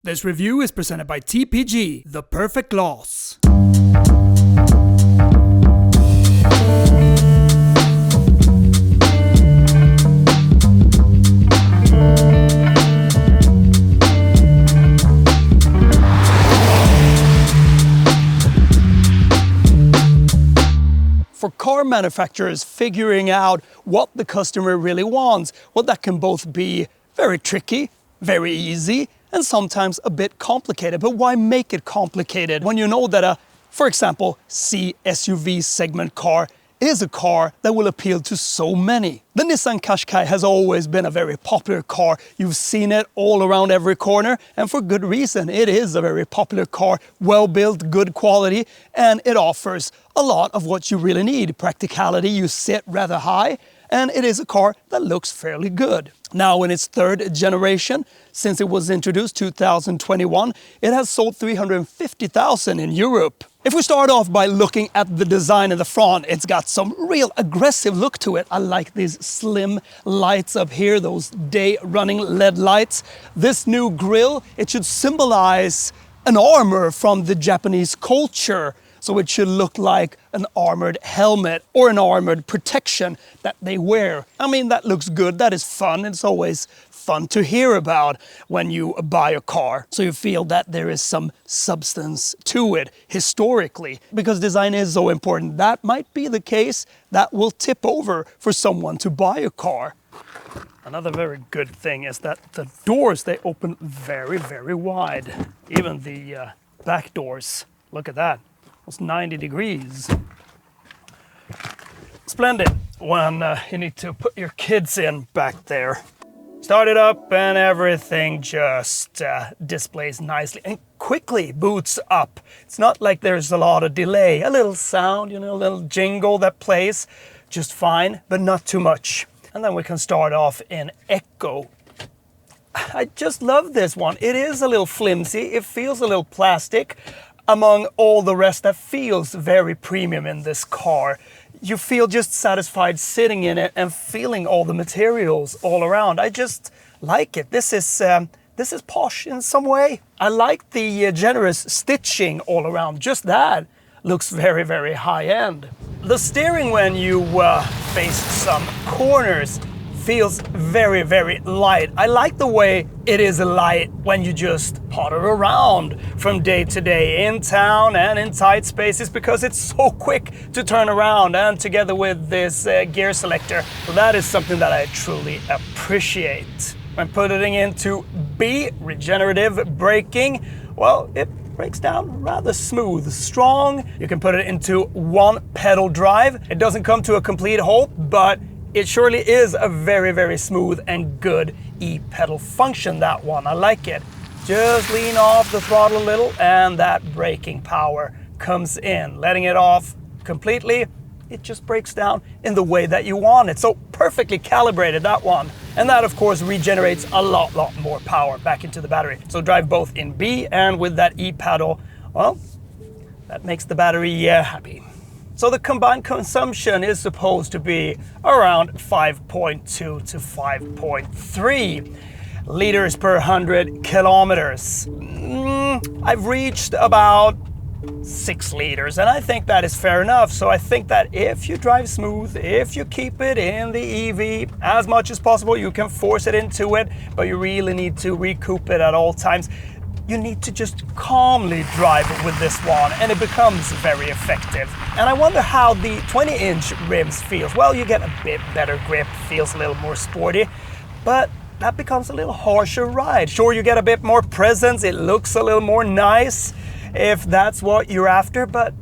This review is presented by T.P.G, the perfect gloss. For car manufacturers, figuring out what the customer really wants, well, that can both be very tricky, very easy, and sometimes a bit complicated. But why make it complicated when you know that a, for example, C SUV segment car is a car that will appeal to so many? The Nissan Qashqai has always been a very popular car. You've seen it all around every corner, and for good reason. It is a very popular car, well built, good quality, and it offers a lot of what you really need. Practicality, you sit rather high, and it is a car that looks fairly good. Now in its third generation, since it was introduced 2021, it has sold 350,000 in Europe. If we start off by looking at the design in the front, it's got some real aggressive look to it. I like these slim lights up here, those day-running LED lights. This new grille, it should symbolize an armor from the Japanese culture. So it should look like an armored helmet or an armored protection that they wear. I mean, that looks good, that is fun. It's always fun to hear about when you buy a car. So you feel that there is some substance to it historically. Because design is so important, that might be the case that will tip over for someone to buy a car. Another very good thing is that the doors, they open very, very wide. Even the back doors, look at that. 90 degrees. Splendid when you need to put your kids in back there. Start it up and everything just displays nicely and quickly boots up. It's not like there's a lot of delay. A little sound, a little jingle that plays just fine, but not too much. And then we can start off in Echo. I just love this one. It is a little flimsy. It feels a little plastic. Among all the rest, that feels very premium in this car. You feel just satisfied sitting in it and feeling all the materials all around. I just like it. This is posh in some way. I like the generous stitching all around. Just that looks very, very high end. The steering, when you face some corners, feels very, very light. I like the way it is light when you just potter around from day to day in town and in tight spaces, because it's so quick to turn around, and together with this gear selector. So that is something that I truly appreciate. When putting into B, regenerative braking, well, it breaks down rather smooth, strong. You can put it into one pedal drive. It doesn't come to a complete halt, but it surely is a very, very smooth and good e-pedal function, that one. I like it. Just lean off the throttle a little and that braking power comes in. Letting it off completely, it just breaks down in the way that you want it. So perfectly calibrated, that one. And that, of course, regenerates a lot more power back into the battery. So drive both in B and with that e-pedal, well, that makes the battery happy. So the combined consumption is supposed to be around 5.2 to 5.3 liters per 100 kilometers. I've reached about 6 liters, and I think that is fair enough. So I think that if you drive smooth, if you keep it in the EV as much as possible, you can force it into it, but you really need to recoup it at all times. You need to just calmly drive with this one, and it becomes very effective. And I wonder how the 20-inch rims feels. Well, you get a bit better grip, feels a little more sporty, but that becomes a little harsher ride. Sure, you get a bit more presence, it looks a little more nice if that's what you're after, but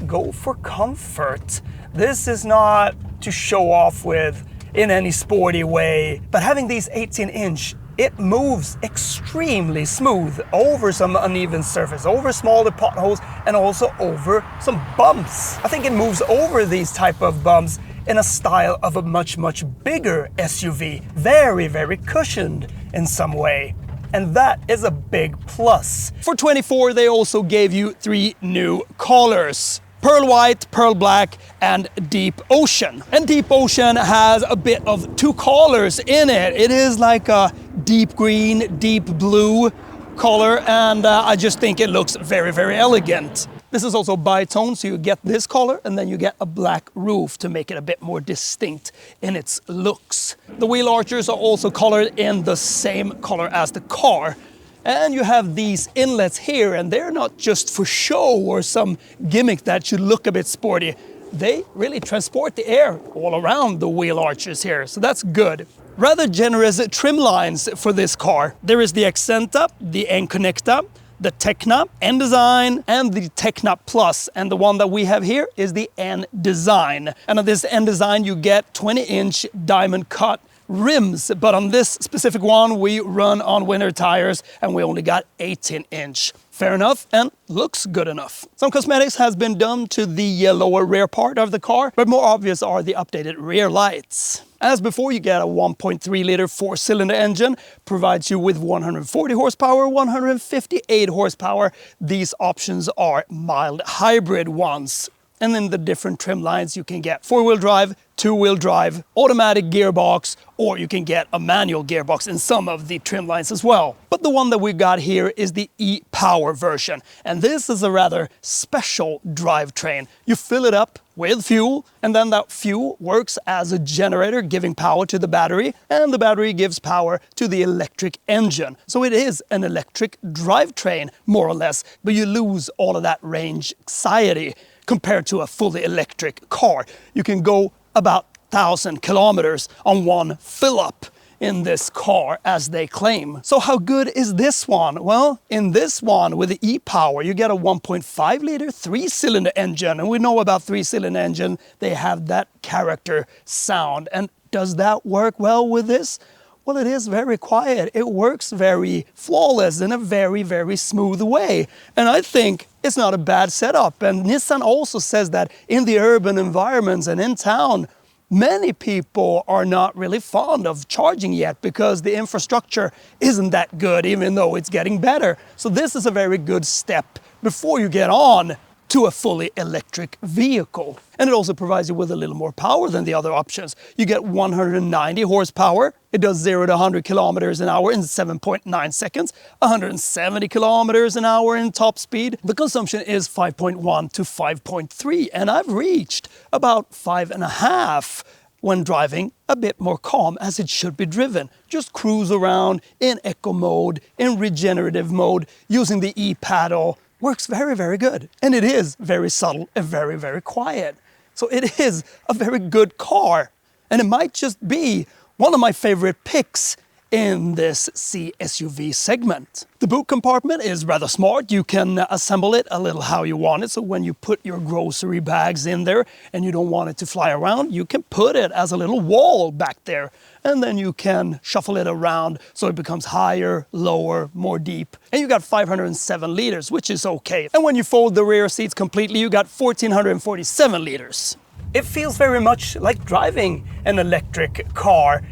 go for comfort. This is not to show off with in any sporty way, but having these 18-inch, it moves extremely smooth over some uneven surface, over smaller potholes, and also over some bumps. I think it moves over these type of bumps in a style of a much bigger SUV. Very, very cushioned in some way. And that is a big plus. For 24, they also gave you 3 new colors. Pearl White, Pearl Black, and Deep Ocean. And Deep Ocean has a bit of 2 colors in it. It is like a deep green, deep blue, color, and I just think it looks very, very elegant. This is also bi-tone, so you get this color and then you get a black roof to make it a bit more distinct in its looks. The wheel archers are also colored in the same color as the car. And you have these inlets here, and they're not just for show or some gimmick that should look a bit sporty. They really transport the air all around the wheel arches here, so that's good. Rather generous trim lines for this car. There is the Accenta, the N-Connecta, the Tecna, N-Design, and the Tecna Plus. And the one that we have here is the N-Design. And on this N-Design you get 20-inch diamond cut rims, but on this specific one we run on winter tires and we only got 18-inch. Fair enough, and looks good enough. Some cosmetics has been done to the lower rear part of the car, but more obvious are the updated rear lights. As before, you get a 1.3-liter 4-cylinder engine, provides you with 140 horsepower, 158 horsepower. These options are mild hybrid ones. And then the different trim lines you can get 4-wheel drive, 2-wheel drive, automatic gearbox, or you can get a manual gearbox in some of the trim lines as well. But the one that we got here is the E-Power version. And this is a rather special drivetrain. You fill it up with fuel, and then that fuel works as a generator, giving power to the battery, and the battery gives power to the electric engine. So it is an electric drivetrain, more or less, but you lose all of that range anxiety compared to a fully electric car. You can go about 1,000 kilometers on one fill-up in this car, as they claim. So how good is this one? Well, in this one with the E-Power, you get a 1.5-liter 3-cylinder engine. And we know about 3-cylinder engine, they have that character sound. And does that work well with this? Well, it is very quiet. It works very flawless in a very, very smooth way. And I think it's not a bad setup. And Nissan also says that in the urban environments and in town, many people are not really fond of charging yet because the infrastructure isn't that good, even though it's getting better. So this is a very good step before you get on to a fully electric vehicle. And it also provides you with a little more power than the other options. You get 190 horsepower. It does 0 to 100 kilometers an hour in 7.9 seconds, 170 kilometers an hour in top speed. The consumption is 5.1 to 5.3, and I've reached about 5.5 when driving a bit more calm, as it should be driven. Just cruise around in eco mode, in regenerative mode, using the e-paddle. Works very, very good. And it is very subtle and very, very quiet. So it is a very good car. And it might just be one of my favorite picks in this C-SUV segment. The boot compartment is rather smart. You can assemble it a little how you want it. So when you put your grocery bags in there and you don't want it to fly around, you can put it as a little wall back there. And then you can shuffle it around so it becomes higher, lower, more deep. And you got 507 liters, which is okay. And when you fold the rear seats completely, you got 1,447 liters. It feels very much like driving an electric car,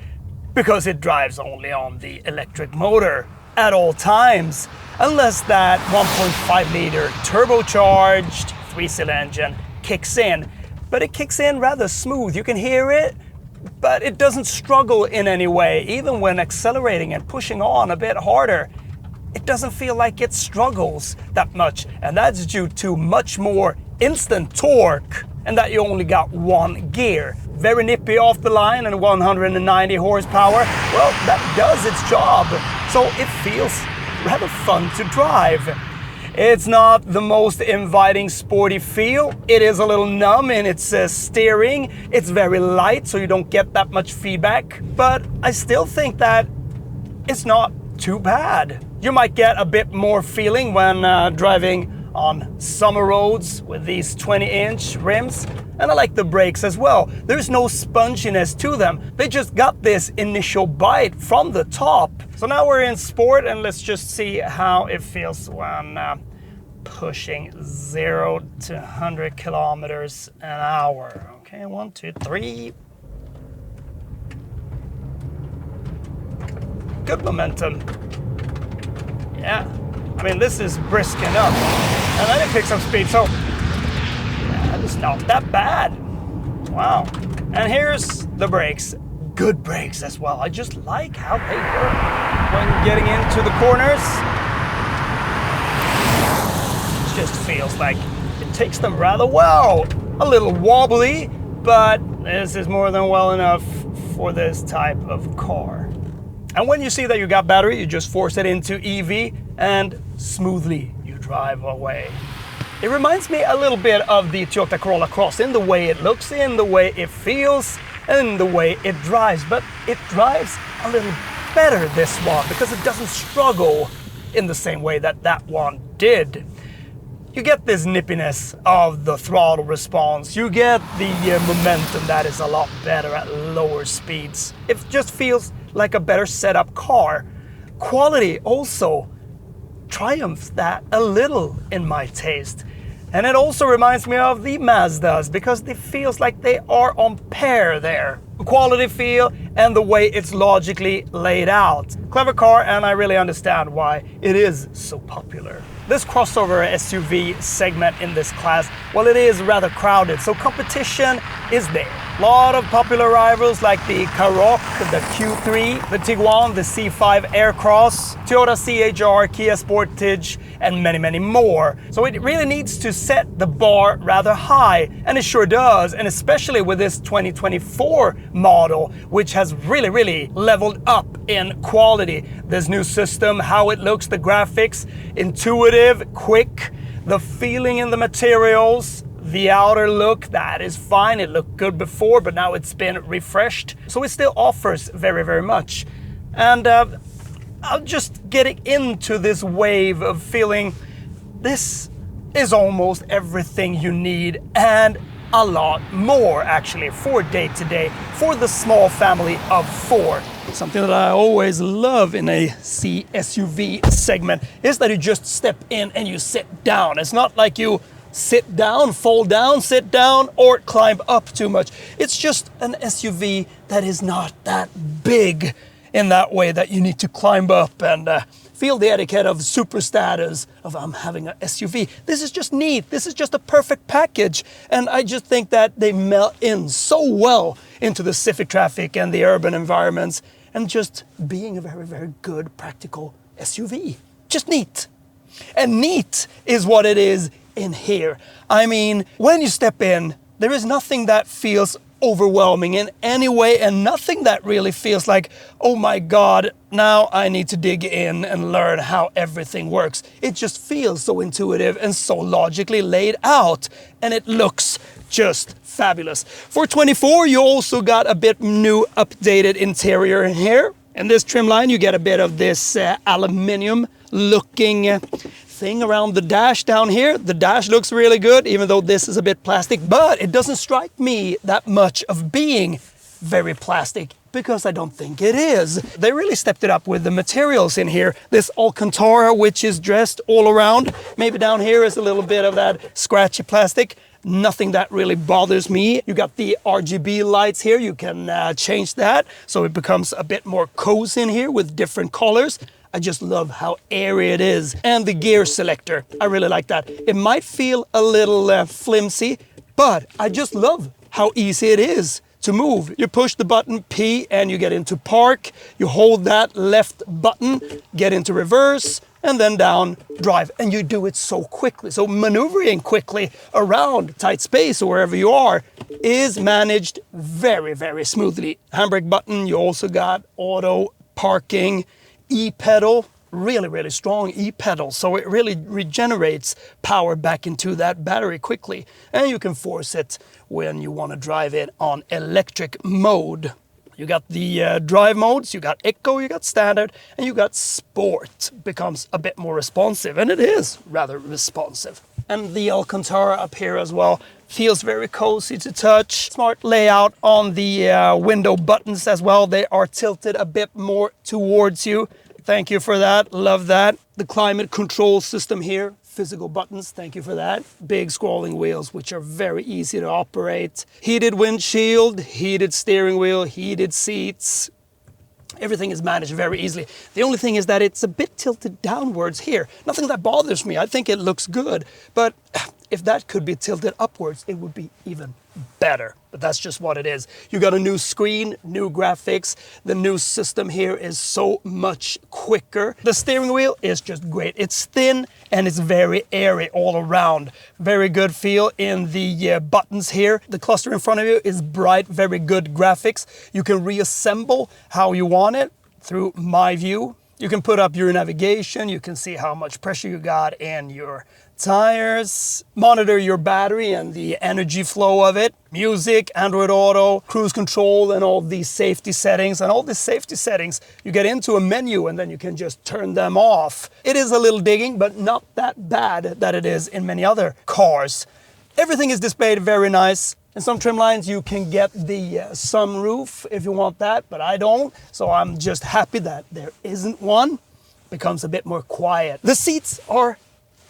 because it drives only on the electric motor at all times, unless that 1.5-liter turbocharged 3-cylinder engine kicks in. But it kicks in rather smooth. You can hear it, but it doesn't struggle in any way. Even when accelerating and pushing on a bit harder, it doesn't feel like it struggles that much. And that's due to much more instant torque, and that you only got one gear. Very nippy off the line and 190 horsepower. Well, that does its job. So it feels rather fun to drive. It's not the most inviting sporty feel. It is a little numb in its steering. It's very light, so you don't get that much feedback. But I still think that it's not too bad. You might get a bit more feeling when driving on summer roads with these 20-inch rims. And I like the brakes as well. There's no sponginess to them. They just got this initial bite from the top. So now we're in sport, and let's just see how it feels when pushing 0 to 100 kilometers an hour. Okay, 1, 2, 3. Good momentum. Yeah, I mean, this is brisking up. And then it picks up speed, so yeah, it's not that bad. Wow. And here's the brakes. Good brakes as well. I just like how they work when getting into the corners. feels like it takes them rather well. A little wobbly, but this is more than well enough for this type of car. And when you see that you got battery, you just force it into EV and smoothly you drive away. It reminds me a little bit of the Toyota Corolla Cross in the way it looks, in the way it feels, and the way it drives. But it drives a little better, this one, because it doesn't struggle in the same way that that one did. You get this nippiness of the throttle response. You get the momentum that is a lot better at lower speeds. It just feels like a better setup car. Quality also triumphs that a little in my taste. And it also reminds me of the Mazdas because it feels like they are on pair there. The quality feel and the way it's logically laid out. Clever car, and I really understand why it is so popular. This crossover SUV segment in this class, well, it is rather crowded, so competition is there. A lot of popular rivals like the Karoq, the Q3, the Tiguan, the C5 Aircross, Toyota CHR, Kia Sportage, and many, many more. So it really needs to set the bar rather high, and it sure does, and especially with this 2024 model, which has really leveled up in quality. This new system, how it looks, the graphics, intuitive, quick, the feeling in the materials, the outer look, that is fine. It looked good before, but now it's been refreshed. So it still offers very much. And I'm just getting into this wave of feeling this is almost everything you need and a lot more actually for day-to-day, for the small family of four. Something that I always love in a SUV segment is that you just step in and you sit down. It's not like you sit down, fall down, sit down, or climb up too much. It's just an SUV that is not that big in that way that you need to climb up and feel the etiquette of super status of I'm having an SUV. This is just neat. This is just a perfect package. And I just think that they melt in so well into the civic traffic and the urban environments and just being a very good practical SUV. Just neat. And neat is what it is in here. I mean, when you step in, there is nothing that feels overwhelming in any way and nothing that really feels like, oh my God, now I need to dig in and learn how everything works. It just feels so intuitive and so logically laid out, and it looks just fabulous. For 24, you also got a bit new updated interior in here. In this trim line, you get a bit of this aluminium looking thing around the dash down here. The dash looks really good, even though this is a bit plastic, but it doesn't strike me that much of being very plastic because I don't think it is. They really stepped it up with the materials in here. This Alcantara, which is dressed all around. Maybe down here is a little bit of that scratchy plastic. Nothing that really bothers me. You got the RGB lights here. You can change that so it becomes a bit more cozy in here with different colors. I just love how airy it is. And the gear selector, I really like that. It might feel a little flimsy, but I just love how easy it is to move. You push the button P and you get into park. You hold that left button, get into reverse, and then down, drive. And you do it so quickly. So maneuvering quickly around tight space or wherever you are is managed very smoothly. Handbrake button, you also got auto parking, E-pedal, really strong E-pedal, so it really regenerates power back into that battery quickly, and you can force it when you want to drive it on electric mode. You got the drive modes, you got Eco, you got Standard, and you got Sport. Becomes a bit more responsive, and it is rather responsive. And the Alcantara up here as well feels very cozy to touch. Smart layout on the window buttons as well. They are tilted a bit more towards you. Thank you for that, love that. The climate control system here, physical buttons, thank you for that. Big scrolling wheels, which are very easy to operate. Heated windshield, heated steering wheel, heated seats. Everything is managed very easily. The only thing is that it's a bit tilted downwards here. Nothing that bothers me, I think it looks good, but if that could be tilted upwards, it would be even better. But that's just what it is. You got a new screen, new graphics. The new system here is so much quicker. The steering wheel is just great. It's thin and it's very airy all around. Very good feel in the buttons here. The cluster in front of you is bright, very good graphics. You can reassemble how you want it through My View. You can put up your navigation. You can see how much pressure you got in your tires, monitor your battery and the energy flow of it, music, Android Auto, cruise control, and all these safety settings. And all these safety settings, you get into a menu and then you can just turn them off. It is a little digging, but not that bad that it is in many other cars. Everything is displayed very nice. In some trim lines, you can get the sunroof if you want that, but I don't. So I'm just happy that there isn't one. Becomes a bit more quiet. The seats are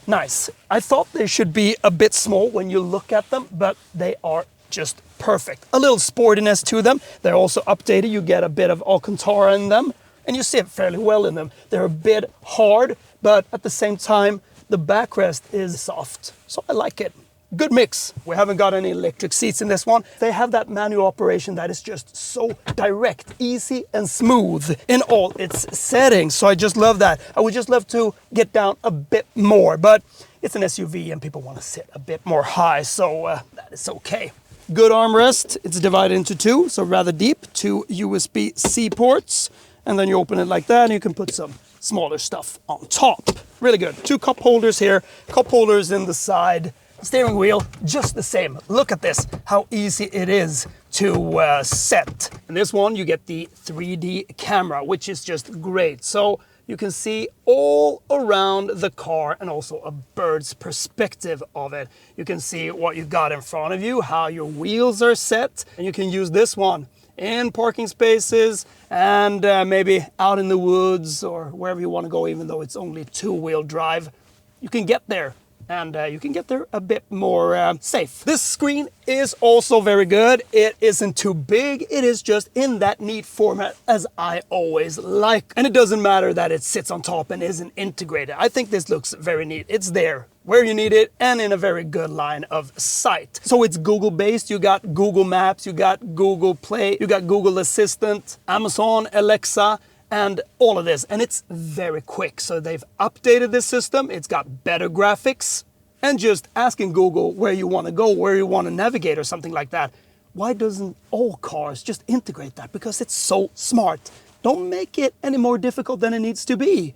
nice. I thought they should be a bit small when you look at them, but they are just perfect. A little sportiness to them. They're also updated. You get a bit of Alcantara in them, and you sit fairly well in them. They're a bit hard, but at the same time, the backrest is soft. So I like it. Good mix. We haven't got any electric seats in this one. They have that manual operation that is just so direct, easy and smooth in all its settings. So I just love that. I would just love to get down a bit more, but it's an SUV and people want to sit a bit more high, so that is okay. Good armrest. It's divided into two, so rather deep. 2 USB-C ports, and then you open it like that and you can put some smaller stuff on top. Really good. 2 cup holders here, cup holders in the side. Steering wheel, just the same. Look at this, how easy it is to set. In this one, you get the 3D camera, which is just great. So you can see all around the car and also a bird's perspective of it. You can see what you've got in front of you, how your wheels are set, and you can use this one in parking spaces and maybe out in the woods or wherever you want to go, even though it's only 2-wheel drive. You can get there. And you can get there a bit more safe. This screen is also very good. It isn't too big. It is just in that neat format as I always like. And it doesn't matter that it sits on top and isn't integrated. I think this looks very neat. It's there where you need it and in a very good line of sight. So it's Google based. You got Google Maps, you got Google Play, you got Google Assistant, Amazon, Alexa, and all of this, and it's very quick. So they've updated this system. It's got better graphics, and just asking Google where you want to go, where you want to navigate or something like that. Why doesn't all cars just integrate that? Because it's so smart. Don't make it any more difficult than it needs to be.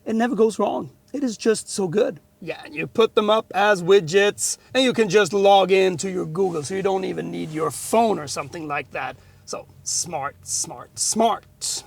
It never goes wrong. It is just so good. Yeah, and you put them up as widgets, and you can just log into your Google, so you don't even need your phone or something like that. So smart, smart, smart.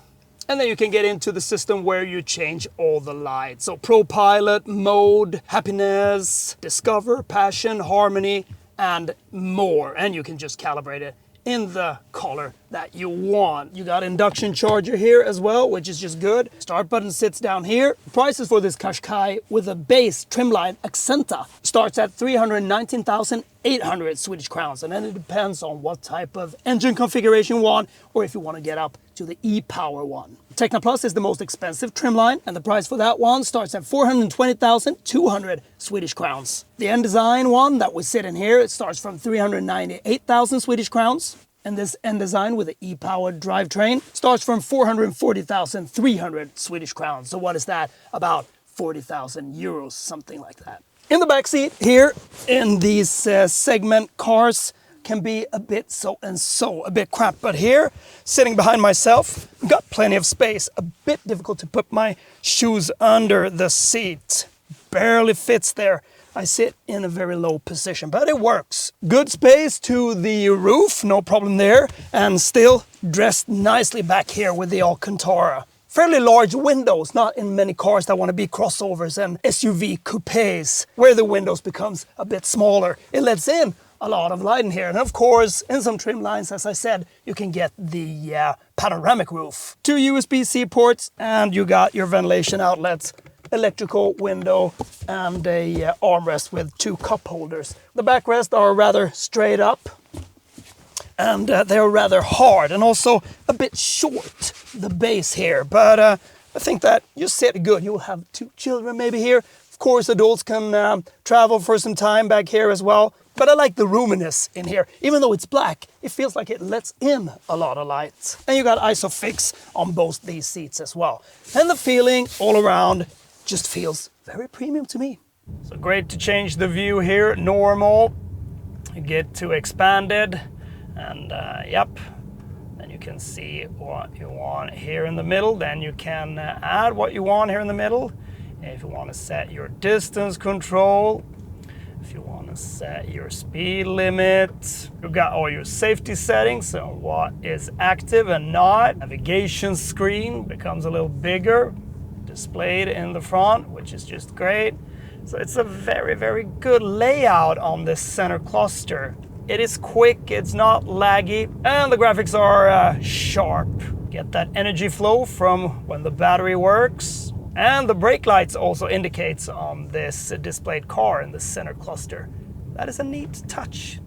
And then you can get into the system where you change all the lights. So ProPilot, Mode, Happiness, Discover, Passion, Harmony, and more. And you can just calibrate it in the color that you want. You got induction charger here as well, which is just good. Start button sits down here. Prices for this Qashqai with a base trimline Accenta starts at 319,800 Swedish crowns. And then it depends on what type of engine configuration you want, or if you want to get up to the E-Power one. Techno Plus is the most expensive trimline, and the price for that one starts at 420,200 Swedish crowns. The N Design one that we sit in here, it starts from 398,000 Swedish crowns. And this N Design with the E-Power drivetrain starts from 440,300 Swedish crowns. So what is that? About 40,000 euros, something like that. In the back seat here, in these segment cars, can be a bit so and so, a bit cramped. But here, sitting behind myself, got plenty of space. A bit difficult to put my shoes under the seat. Barely fits there. I sit in a very low position, but it works. Good space to the roof, no problem there. And still dressed nicely back here with the Alcantara. Fairly large windows, not in many cars that want to be crossovers and SUV coupes, where the windows becomes a bit smaller. It lets in a lot of light in here. And of course, in some trim lines, as I said, you can get the panoramic roof. 2 USB-C ports, and you got your ventilation outlets, electrical window, and a armrest with 2 cup holders. The backrests are rather straight up, and they're rather hard and also a bit short, the base here, but I think that you sit good. You'll have 2 children maybe here. Of course, adults can travel for some time back here as well. But I like the roominess in here. Even though it's black, it feels like it lets in a lot of light. And you got ISOFIX on both these seats as well. And the feeling all around just feels very premium to me. So great to change the view here. Normal. You get to expanded. And yep. Then you can see what you want here in the middle. Then you can add what you want here in the middle. If you want to set your distance control. If you want to set your speed limit, you've got all your safety settings, so what is active and not. Navigation screen becomes a little bigger, displayed in the front, which is just great. So it's a very, very good layout on this center cluster. It is quick, it's not laggy, and the graphics are sharp. Get that energy flow from when the battery works. And the brake lights also indicates on this displayed car in the center cluster. That is a neat touch.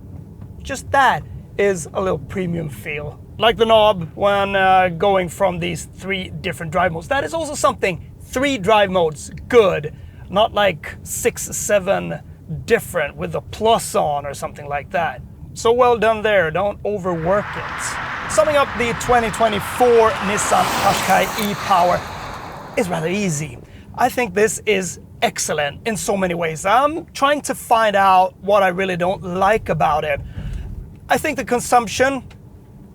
Just that is a little premium feel. Like the knob when going from these 3 different drive modes. That is also something. 3 drive modes, good. Not like 6, 7 different with a plus on or something like that. So well done there, don't overwork it. Summing up the 2024 Nissan Qashqai E-Power is rather easy. I think this is excellent in so many ways. I'm trying to find out what I really don't like about it. I think the consumption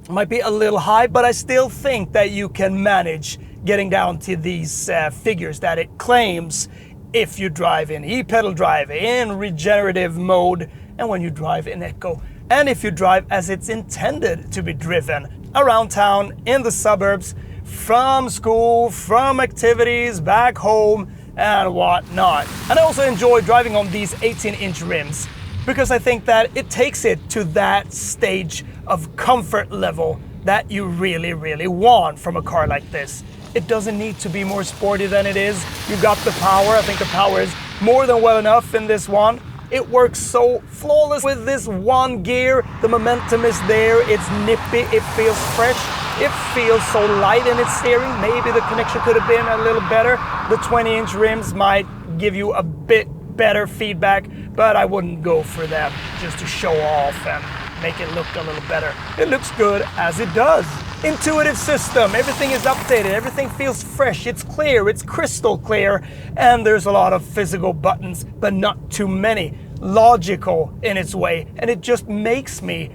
might be a little high, but I still think that you can manage getting down to these figures that it claims if you drive in e-pedal drive, in regenerative mode, and when you drive in eco. And if you drive as it's intended to be driven around town, in the suburbs, from school, from activities, back home, and whatnot. And I also enjoy driving on these 18-inch rims because I think that it takes it to that stage of comfort level that you really, really want from a car like this. It doesn't need to be more sporty than it is. You got the power. I think the power is more than well enough in this one. It works so flawless with this one gear. The momentum is there. It's nippy. It feels fresh. It feels so light in its steering. Maybe the connection could have been a little better. The 20-inch rims might give you a bit better feedback, but I wouldn't go for them just to show off and make it look a little better. It looks good as it does. Intuitive system, everything is updated, everything feels fresh, it's clear, it's crystal clear, and there's a lot of physical buttons, but not too many. Logical in its way, and it just makes me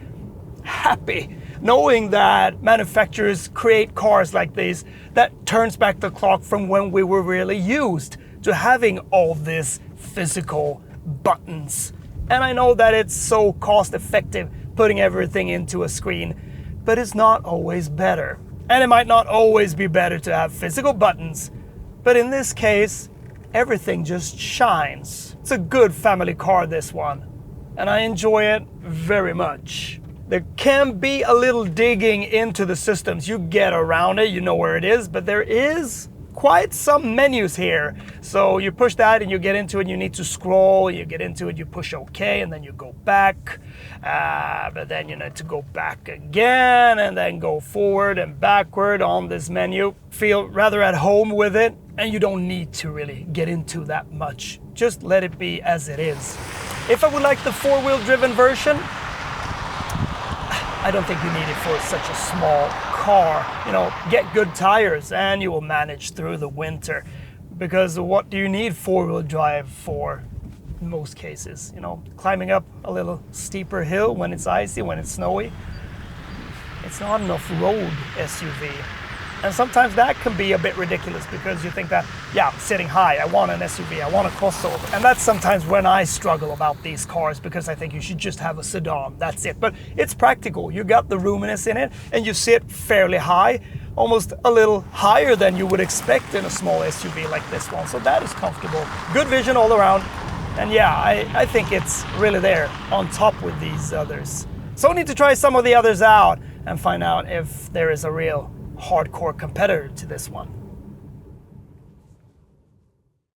happy knowing that manufacturers create cars like these that turns back the clock from when we were really used to having all these physical buttons. And I know that it's so cost effective putting everything into a screen, but it's not always better. And it might not always be better to have physical buttons, but in this case, everything just shines. It's a good family car, this one, and I enjoy it very much. There can be a little digging into the systems. You get around it, you know where it is, but there is quite some menus here. So you push that and you get into it, you need to scroll, you get into it, you push OK, and then you go back. But then you need to go back again and then go forward and backward on this menu. Feel rather at home with it, and you don't need to really get into that much. Just let it be as it is. If I would like the 4-wheel driven version, I don't think you need it for such a small car. You know, get good tires and you will manage through the winter. Because what do you need 4-wheel drive for in most cases? You know, climbing up a little steeper hill when it's icy, when it's snowy. It's not enough road SUV. And sometimes that can be a bit ridiculous because you think that, yeah, I'm sitting high, I want an SUV, I want a crossover. And that's sometimes when I struggle about these cars because I think you should just have a sedan, that's it. But it's practical, you got the roominess in it and you sit fairly high, almost a little higher than you would expect in a small SUV like this one. So that is comfortable. Good vision all around. And yeah, I think it's really there on top with these others. So I need to try some of the others out and find out if there is a real hardcore competitor to this one.